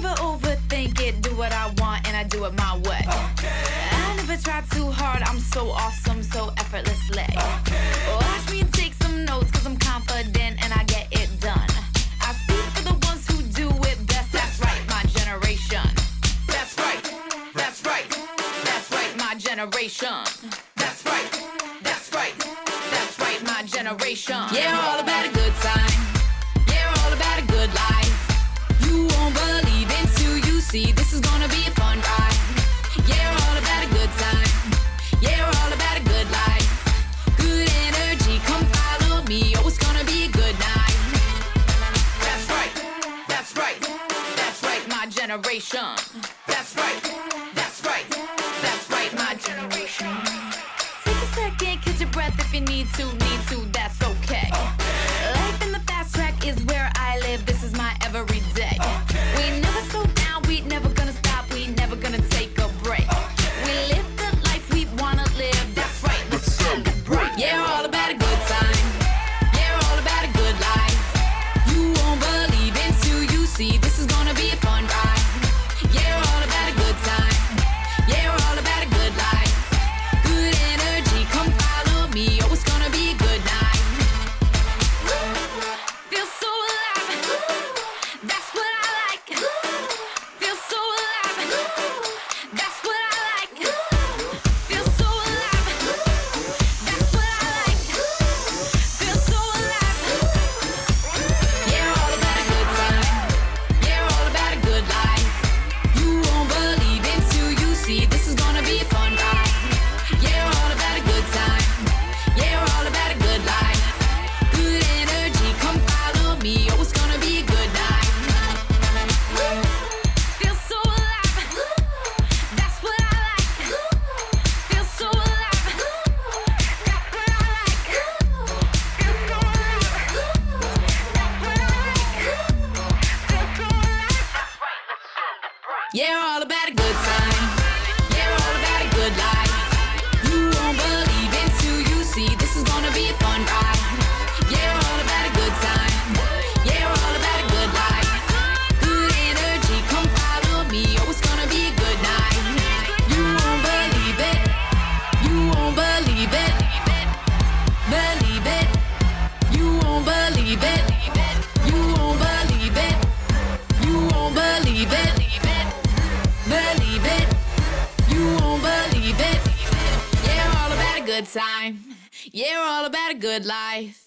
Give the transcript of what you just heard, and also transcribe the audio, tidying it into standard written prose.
never overthink it, do what I want and I do it my way. I never try too hard, I'm so awesome, so effortlessly. Watch me take some notes, cause I'm confident and I get it done. I speak for the ones who do it best, that's right, my generation. That's right, that's right, that's right, my generation. That's right, that's right, that's right, my generation. Yeah, we're all about a good time. Yeah, we're all about a good life. You won't believe it till you see. This is gonna be a fun ride. Yeah, we're all about a good time. Yeah, we're all about a good life. Good energy, come follow me. Oh, it's gonna be a good night. That's right, that's right, that's right, my generation. That's right, that's right, that's right, my generation. Take a second, catch your breath if you need to, that's okay. Life in the fast track is where I live, this is my everyday. We never slow down, we never gonna stop, we never gonna take a break. We live the life we wanna live, that's right, let's celebrate. Yeah, we're all about a good time. Yeah, we're all about a good life. You won't believe it till you see, this is gonna be a fun ride. Yeah, we're all about a good time. Yeah, we're all about a good life. Good energy, come follow me, oh, it's gonna be a good night. Feel so alive, that's what I like. Feel so alive, that's what I like. Feel so alive, that's what I like. Feel so alive. Yeah, we're all about a good time. Yeah, we're all about a good life. You won't believe it till you see, this is gonna be a fun ride. Yeah, we're all about a good time. Yeah, we're all about a good life. Good energy, come follow me, oh, it's gonna be a good night. Feel so alive, that's what I like. Feel so alive, that's what I like. Feel so alive, that's what I like. Feel so alive. Yeah, we're all about a good time. Yeah, we're all about a good life. You won't believe it till you see, this is gonna be a fun ride. Yeah, we're all about a good time. Yeah, we're all about a good life. Good energy, come follow me, oh, it's gonna be a good night. You won't believe it. You won't believe it. Believe it. You won't believe it. You won't believe it. You won't believe it. Believe it. You won't believe it. Yeah, we're all about a good time. Yeah, we're all about a good life.